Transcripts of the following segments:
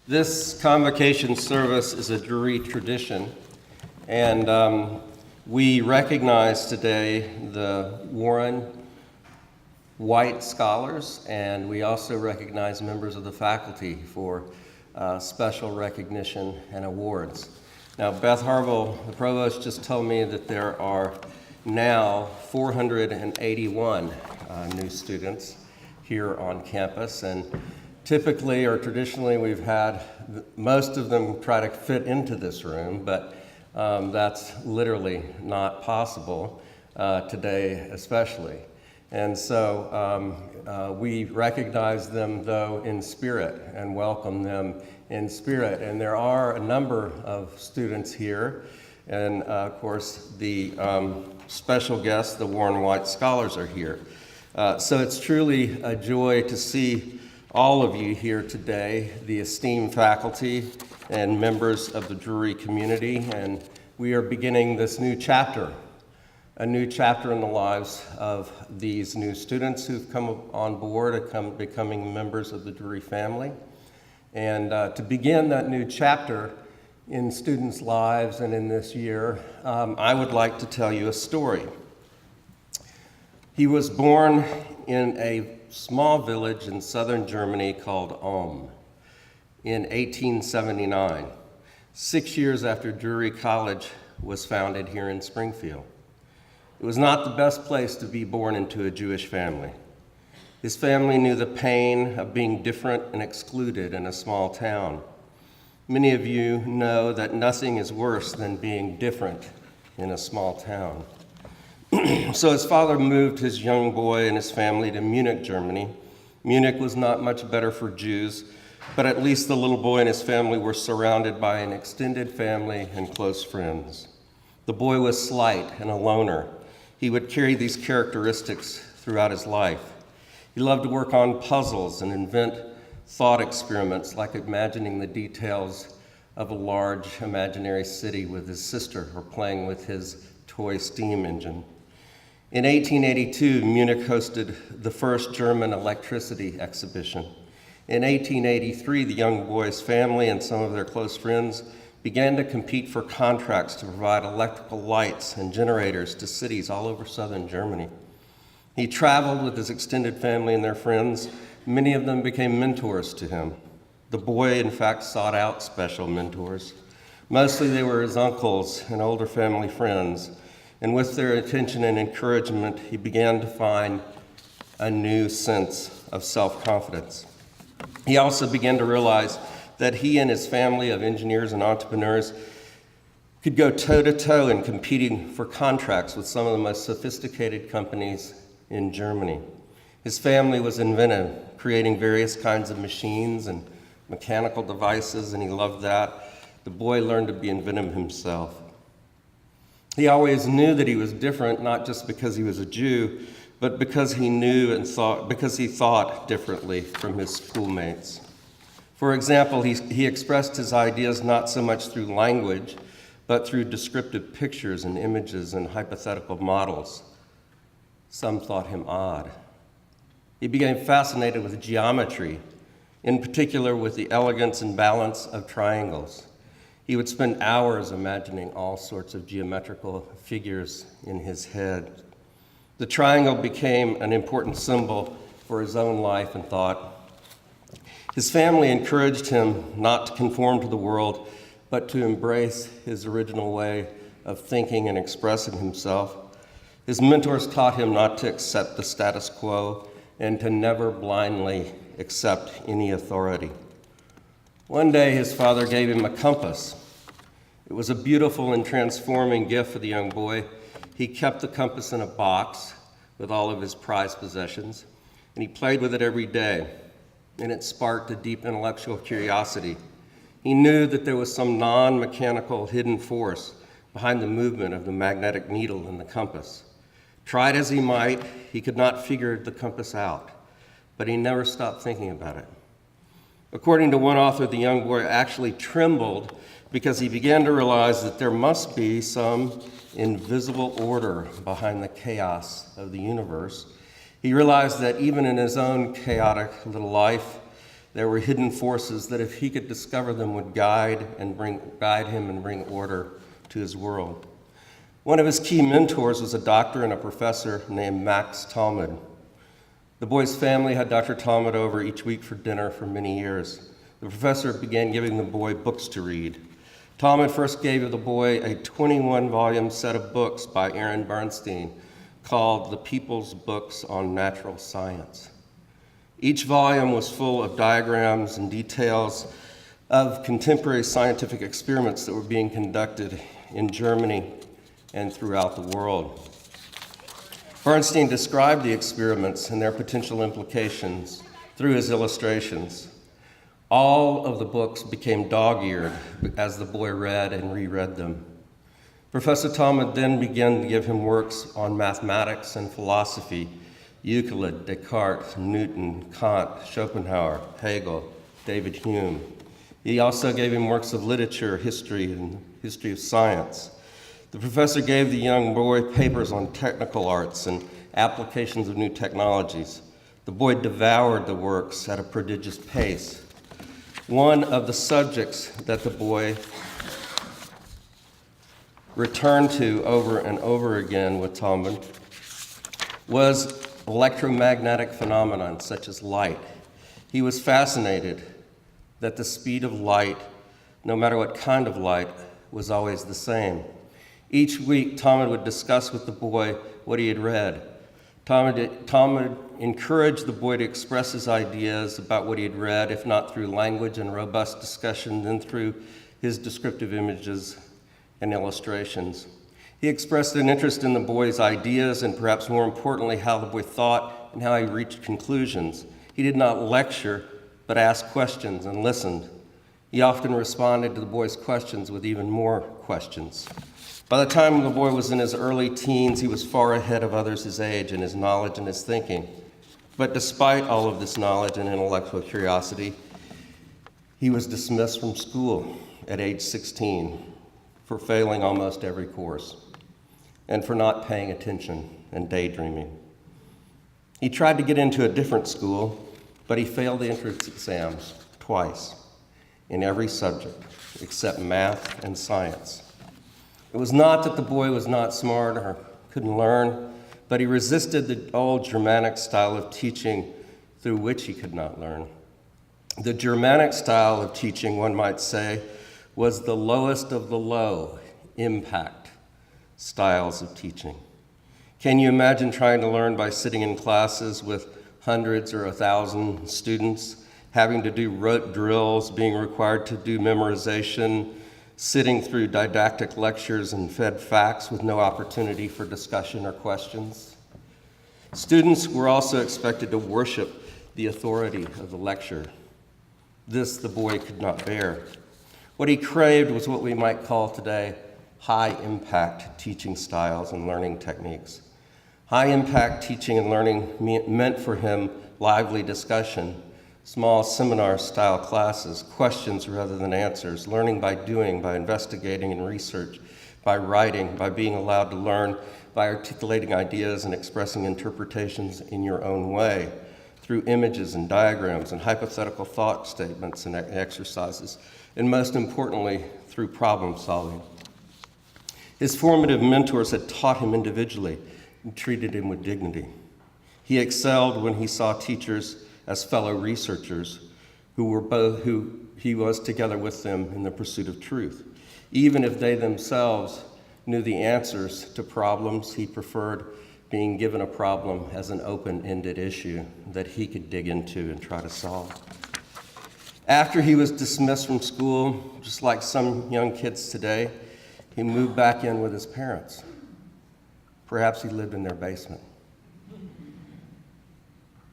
This Convocation service is a Drury tradition, and we recognize today the Warren White Scholars, and we also recognize members of the faculty for special recognition and awards. Now, Beth Harville, the provost, just told me that there are now 481 new students here on campus, and typically or traditionally we've had most of them try to fit into this room, but that's literally not possible today especially. And so we recognize them though in spirit and welcome them in spirit. And there are a number of students here, and of course the special guests, the Warren White Scholars, are here. So it's truly a joy to see all of you here today, the esteemed faculty and members of the Drury community, and we are beginning this new chapter, a new chapter in the lives of these new students who've come on board, becoming members of the Drury family. And to begin that new chapter in students' lives and in this year, I would like to tell you a story. He was born in a small village in southern Germany called Ulm in 1879, 6 years after Drury College was founded here in Springfield. It was not the best place to be born into a Jewish family. His family knew the pain of being different and excluded in a small town. Many of you know that nothing is worse than being different in a small town. So his father moved his young boy and his family to Munich, Germany. Munich was not much better for Jews, but at least the little boy and his family were surrounded by an extended family and close friends. The boy was slight and a loner. He would carry these characteristics throughout his life. He loved to work on puzzles and invent thought experiments, like imagining the details of a large imaginary city with his sister or playing with his toy steam engine. In 1882, Munich hosted the first German electricity exhibition. In 1883, the young boy's family and some of their close friends began to compete for contracts to provide electrical lights and generators to cities all over southern Germany. He traveled with his extended family and their friends. Many of them became mentors to him. The boy, in fact, sought out special mentors. Mostly they were his uncles and older family friends. And with their attention and encouragement, he began to find a new sense of self-confidence. He also began to realize that he and his family of engineers and entrepreneurs could go toe-to-toe in competing for contracts with some of the most sophisticated companies in Germany. His family was inventive, creating various kinds of machines and mechanical devices, and he loved that. The boy learned to be inventive himself. He always knew that he was different, not just because he was a Jew, but because he knew and thought differently from his schoolmates. For example, he expressed his ideas not so much through language, but through descriptive pictures and images and hypothetical models. Some thought him odd. He became fascinated with geometry, in particular with the elegance and balance of triangles. He would spend hours imagining all sorts of geometrical figures in his head. The triangle became an important symbol for his own life and thought. His family encouraged him not to conform to the world, but to embrace his original way of thinking and expressing himself. His mentors taught him not to accept the status quo and to never blindly accept any authority. One day, his father gave him a compass. It was a beautiful and transforming gift for the young boy. He kept the compass in a box with all of his prized possessions, and he played with it every day, and it sparked a deep intellectual curiosity. He knew that there was some non-mechanical hidden force behind the movement of the magnetic needle in the compass. Tried as he might, he could not figure the compass out, but he never stopped thinking about it. According to one author, the young boy actually trembled because he began to realize that there must be some invisible order behind the chaos of the universe. He realized that even in his own chaotic little life, There were hidden forces that if he could discover them would guide him and bring order to his world. One of his key mentors was a doctor and a professor named Max Talmud. The boy's family had Dr. Talmud over each week for dinner for many years. The professor began giving the boy books to read. Talmud first gave the boy a 21-volume set of books by Aaron Bernstein called The People's Books on Natural Science. Each volume was full of diagrams and details of contemporary scientific experiments that were being conducted in Germany and throughout the world. Bernstein described the experiments and their potential implications through his illustrations. All of the books became dog-eared as the boy read and reread them. Professor Talmud then began to give him works on mathematics and philosophy: Euclid, Descartes, Newton, Kant, Schopenhauer, Hegel, David Hume. He also gave him works of literature, history, and history of science. The professor gave the young boy papers on technical arts and applications of new technologies. The boy devoured the works at a prodigious pace. One of the subjects that the boy returned to over and over again with Talmud was electromagnetic phenomena such as light. He was fascinated that the speed of light, no matter what kind of light, was always the same. Each week, Talmud would discuss with the boy what he had read. Talmud encouraged the boy to express his ideas about what he had read, if not through language and robust discussion, then through his descriptive images and illustrations. He expressed an interest in the boy's ideas and perhaps more importantly, how the boy thought and how he reached conclusions. He did not lecture, but asked questions and listened. He often responded to the boy's questions with even more questions. By the time the boy was in his early teens, he was far ahead of others his age in his knowledge and his thinking. But despite all of this knowledge and intellectual curiosity, he was dismissed from school at age 16 for failing almost every course and for not paying attention and daydreaming. He tried to get into a different school, but he failed the entrance exams twice in every subject except math and science. It was not that the boy was not smart or couldn't learn, but he resisted the old Germanic style of teaching through which he could not learn. The Germanic style of teaching, one might say, was the lowest of the low impact styles of teaching. Can you imagine trying to learn by sitting in classes with hundreds or 1,000 students, having to do rote drills, being required to do memorization, sitting through didactic lectures and fed facts with no opportunity for discussion or questions? Students were also expected to worship the authority of the lecturer. This the boy could not bear. What he craved was what we might call today high-impact teaching styles and learning techniques. High-impact teaching and learning meant for him lively discussion, small seminar-style classes, questions rather than answers, learning by doing, by investigating and research, by writing, by being allowed to learn, by articulating ideas and expressing interpretations in your own way, through images and diagrams and hypothetical thought statements and exercises, and most importantly, through problem solving. His formative mentors had taught him individually and treated him with dignity. He excelled when he saw teachers as fellow researchers who he was together with them in the pursuit of truth. Even if they themselves knew the answers to problems, he preferred being given a problem as an open-ended issue that he could dig into and try to solve. After he was dismissed from school, just like some young kids today, he moved back in with his parents. Perhaps he lived in their basement.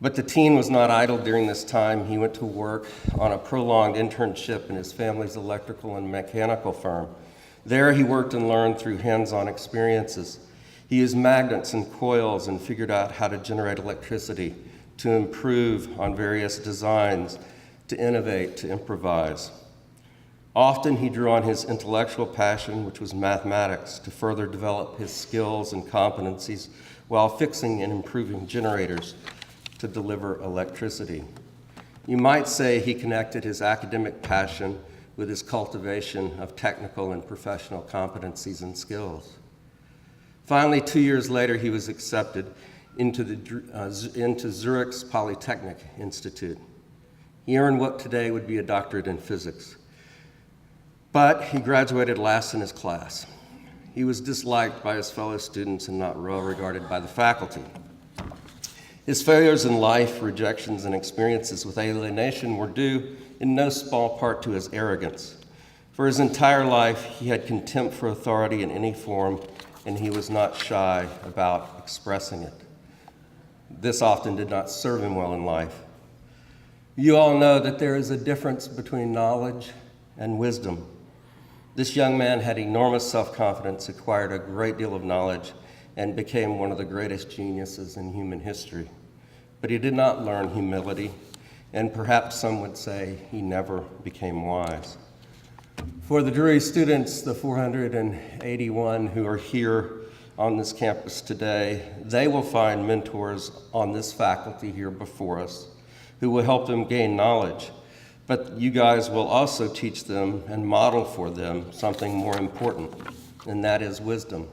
But the teen was not idle during this time. He went to work on a prolonged internship in his family's electrical and mechanical firm. There he worked and learned through hands-on experiences. He used magnets and coils and figured out how to generate electricity, to improve on various designs, to innovate, to improvise. Often he drew on his intellectual passion, which was mathematics, to further develop his skills and competencies while fixing and improving generators to deliver electricity. You might say he connected his academic passion with his cultivation of technical and professional competencies and skills. Finally, 2 years later, he was accepted into Zurich's Polytechnic Institute. He earned what today would be a doctorate in physics. But he graduated last in his class. He was disliked by his fellow students and not well regarded by the faculty. His failures in life, rejections, and experiences with alienation were due in no small part to his arrogance. For his entire life, he had contempt for authority in any form, and he was not shy about expressing it. This often did not serve him well in life. You all know that there is a difference between knowledge and wisdom. This young man had enormous self-confidence, acquired a great deal of knowledge, and became one of the greatest geniuses in human history. But he did not learn humility, and perhaps some would say he never became wise. For the Drury students, the 481 who are here on this campus today, they will find mentors on this faculty here before us who will help them gain knowledge. But you guys will also teach them and model for them something more important, and that is wisdom.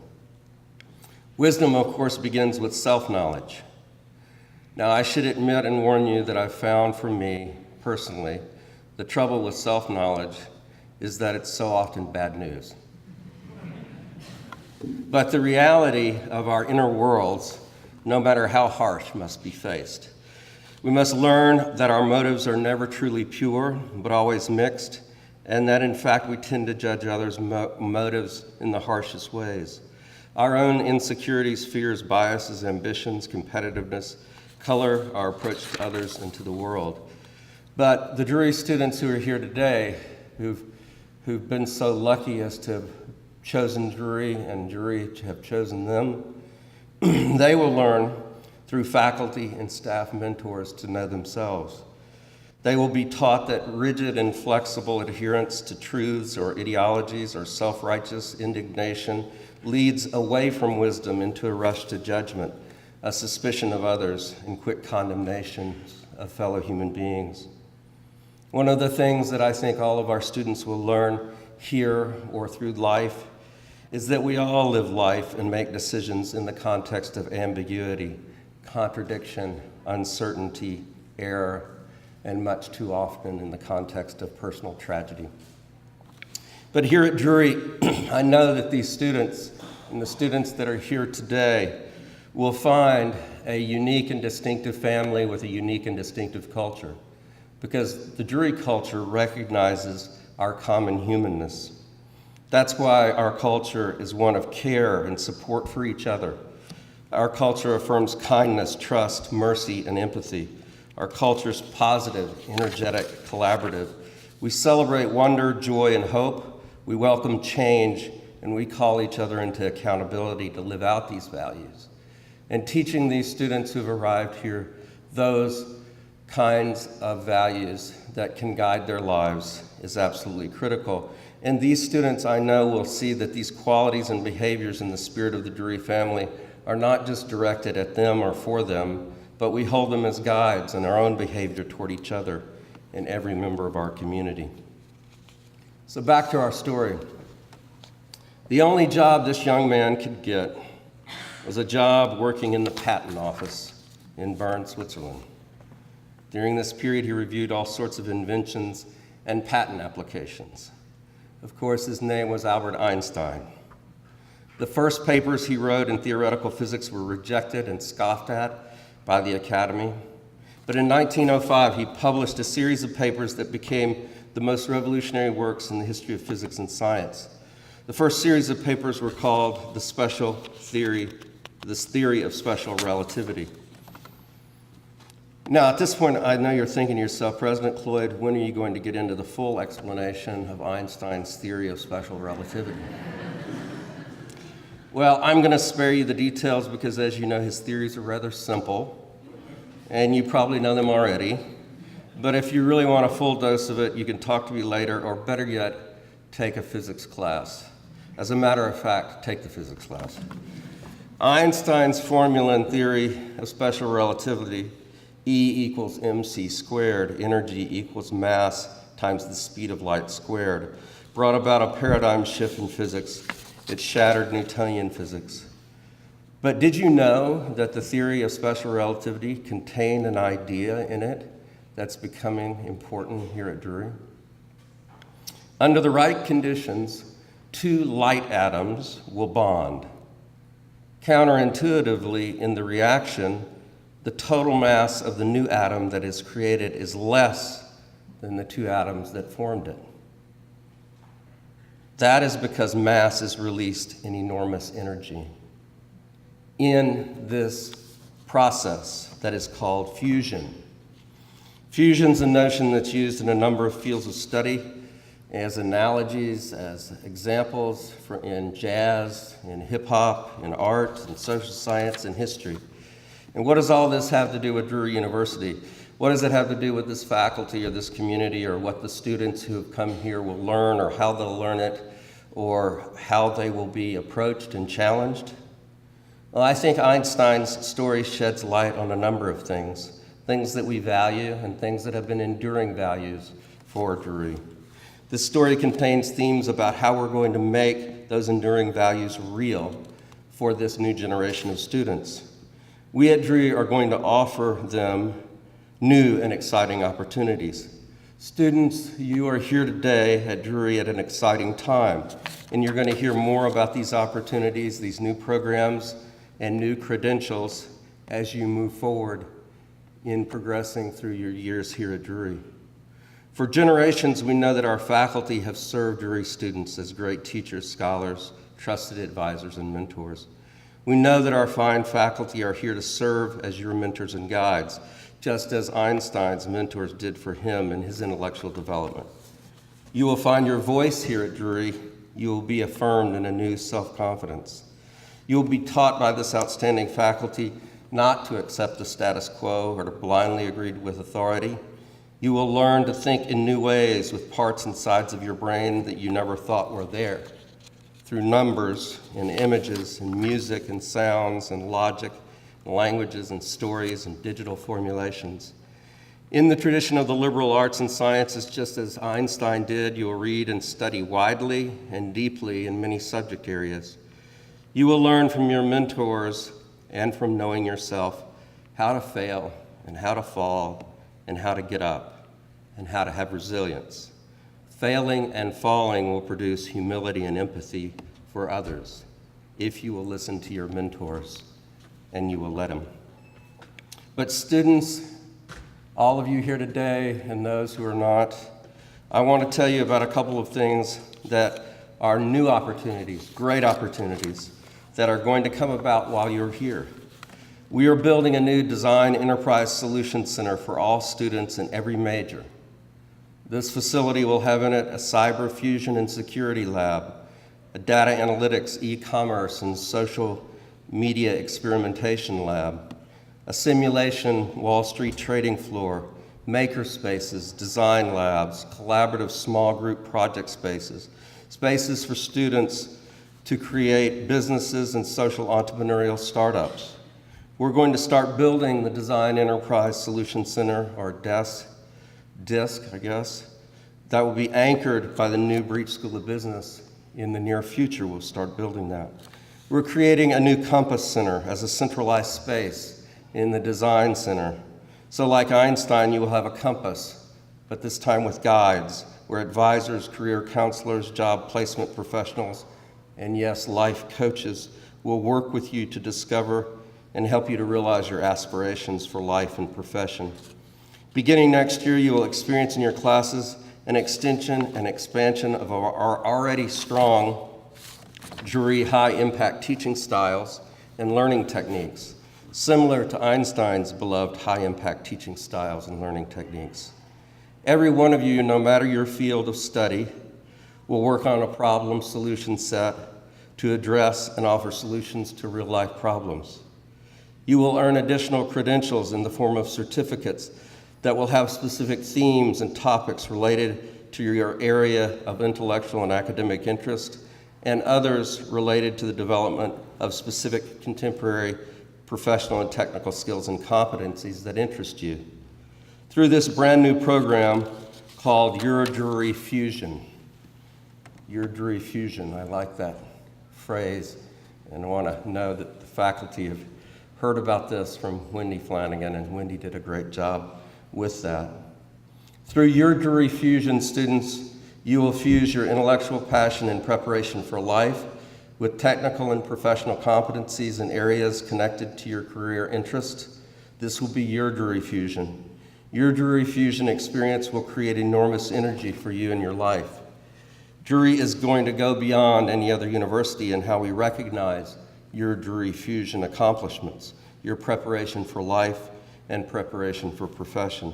Wisdom, of course, begins with self-knowledge. Now, I should admit and warn you that I've found for me, personally, the trouble with self-knowledge is that it's so often bad news. But the reality of our inner worlds, no matter how harsh, must be faced. We must learn that our motives are never truly pure, but always mixed, and that in fact we tend to judge others' motives in the harshest ways. Our own insecurities, fears, biases, ambitions, competitiveness color our approach to others and to the world. But the Drury students who are here today, who've been so lucky as to have chosen Drury and Drury to have chosen them, they will learn through faculty and staff mentors to know themselves. They will be taught that rigid and flexible adherence to truths or ideologies or self-righteous indignation leads away from wisdom into a rush to judgment, a suspicion of others, and quick condemnation of fellow human beings. One of the things that I think all of our students will learn here or through life is that we all live life and make decisions in the context of ambiguity, contradiction, uncertainty, error, and much too often in the context of personal tragedy. But here at Drury, I know that these students and the students that are here today will find a unique and distinctive family with a unique and distinctive culture, because the Drury culture recognizes our common humanness. That's why our culture is one of care and support for each other. Our culture affirms kindness, trust, mercy, and empathy. Our culture is positive, energetic, collaborative. We celebrate wonder, joy, and hope. We welcome change, and we call each other into accountability to live out these values. And teaching these students who've arrived here those kinds of values that can guide their lives is absolutely critical. And these students, I know, will see that these qualities and behaviors in the spirit of the Drury family are not just directed at them or for them, but we hold them as guides in our own behavior toward each other and every member of our community. So back to our story. The only job this young man could get was a job working in the patent office in Bern, Switzerland. During this period, he reviewed all sorts of inventions and patent applications. Of course, his name was Albert Einstein. The first papers he wrote in theoretical physics were rejected and scoffed at by the Academy. But in 1905, he published a series of papers that became the most revolutionary works in the history of physics and science. The first series of papers were called the theory of special relativity. Now, at this point, I know you're thinking to yourself, President Cloyd, when are you going to get into the full explanation of Einstein's theory of special relativity? Well, I'm going to spare you the details because, as you know, his theories are rather simple, and you probably know them already. But if you really want a full dose of it, you can talk to me later, or better yet, take a physics class. As a matter of fact, take the physics class. Einstein's formula and theory of special relativity, E equals mc squared, energy equals mass times the speed of light squared, brought about a paradigm shift in physics. It shattered Newtonian physics. But did you know that the theory of special relativity contained an idea in it that's becoming important here at Drury? Under the right conditions, two light atoms will bond. Counterintuitively, in the reaction, the total mass of the new atom that is created is less than the two atoms that formed it. That is because mass is released in enormous energy. In this process that is called fusion. Fusion is a notion that's used in a number of fields of study as analogies, as examples in jazz, in hip hop, in art, in social science, and history. And what does all this have to do with Drury University? What does it have to do with this faculty or this community, or what the students who have come here will learn, or how they'll learn it, or how they will be approached and challenged? Well, I think Einstein's story sheds light on a number of things that we value and things that have been enduring values for Drury. This story contains themes about how we're going to make those enduring values real for this new generation of students. We at Drury are going to offer them new and exciting opportunities. Students, you are here today at Drury at an exciting time, and you're going to hear more about these opportunities, these new programs, and new credentials as you move forward in progressing through your years here at Drury. For generations, we know that our faculty have served Drury students as great teachers, scholars, trusted advisors, and mentors. We know that our fine faculty are here to serve as your mentors and guides, just as Einstein's mentors did for him in his intellectual development. You will find your voice here at Drury. You will be affirmed in a new self-confidence. You will be taught by this outstanding faculty not to accept the status quo or to blindly agree with authority. You will learn to think in new ways with parts and sides of your brain that you never thought were there, through numbers and images and music and sounds and logic, languages and stories and digital formulations. In the tradition of the liberal arts and sciences, just as Einstein did, you will read and study widely and deeply in many subject areas. You will learn from your mentors and from knowing yourself how to fail and how to fall and how to get up and how to have resilience. Failing and falling will produce humility and empathy for others if you will listen to your mentors and you will let them. But students, all of you here today and those who are not, I want to tell you about a couple of things that are new opportunities, great opportunities, that are going to come about while you're here. We are building a new Design Enterprise Solutions Center for all students in every major. This facility will have in it a cyber fusion and security lab, a data analytics, e-commerce, and social media experimentation lab, a simulation Wall Street trading floor, maker spaces, design labs, collaborative small group project spaces, spaces for students to create businesses and social entrepreneurial startups. We're going to start building the Design Enterprise Solutions Center, or DISC, I guess, that will be anchored by the new Breach School of Business. In the near future, we'll start building that. We're creating a new Compass Center as a centralized space in the Design Center. So like Einstein, you will have a compass, but this time with guides, where advisors, career counselors, job placement professionals, and yes, life coaches will work with you to discover and help you to realize your aspirations for life and profession. Beginning next year, you will experience in your classes an extension and expansion of our already strong Drury high-impact teaching styles and learning techniques, similar to Einstein's beloved high-impact teaching styles and learning techniques. Every one of you, no matter your field of study, will work on a problem solution set to address and offer solutions to real-life problems. You will earn additional credentials in the form of certificates that will have specific themes and topics related to your area of intellectual and academic interest, and others related to the development of specific contemporary professional and technical skills and competencies that interest you through this brand new program called Your Drury Fusion. Your Drury Fusion, I like that phrase, and I want to know that the faculty have heard about this from Wendy Flanagan, and Wendy did a great job with that. Through Your Drury Fusion, students, you will fuse your intellectual passion and preparation for life with technical and professional competencies in areas connected to your career interests. This will be Your Drury Fusion. Your Drury Fusion experience will create enormous energy for you in your life. Drury is going to go beyond any other university in how we recognize your Drury Fusion accomplishments, your preparation for life and preparation for profession.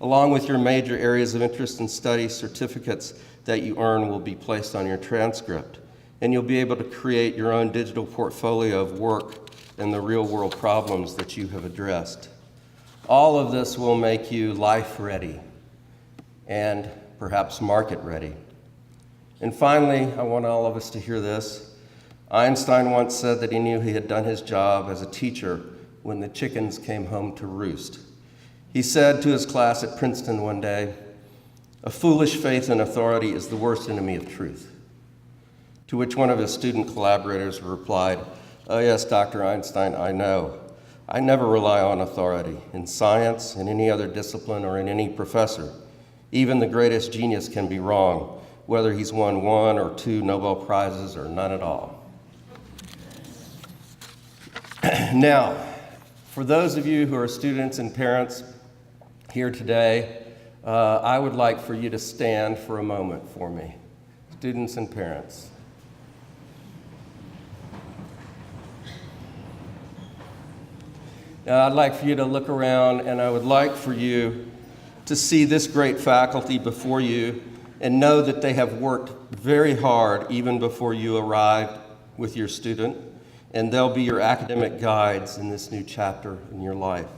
Along with your major areas of interest and study, certificates that you earn will be placed on your transcript, and you'll be able to create your own digital portfolio of work and the real-world problems that you have addressed. All of this will make you life-ready and perhaps market-ready. And finally, I want all of us to hear this. Einstein once said that he knew he had done his job as a teacher when the chickens came home to roost. He said to his class at Princeton one day, "A foolish faith in authority is the worst enemy of truth." To which one of his student collaborators replied, "Oh yes, Dr. Einstein, I know. I never rely on authority in science, in any other discipline, or in any professor. Even the greatest genius can be wrong, whether he's won 1 or 2 Nobel Prizes or none at all." Now, for those of you who are students and parents here today, I would like for you to stand for a moment for me. Students and parents. Now, I'd like for you to look around, and I would like for you to see this great faculty before you and know that they have worked very hard even before you arrived with your student, and they'll be your academic guides in this new chapter in your life.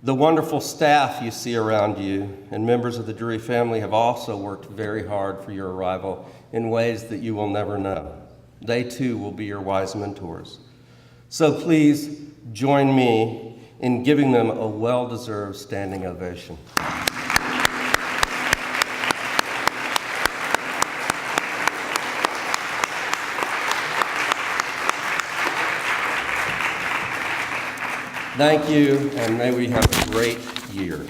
The wonderful staff you see around you and members of the Drury family have also worked very hard for your arrival in ways that you will never know. They too will be your wise mentors. So please join me in giving them a well-deserved standing ovation. Thank you, and may we have a great year.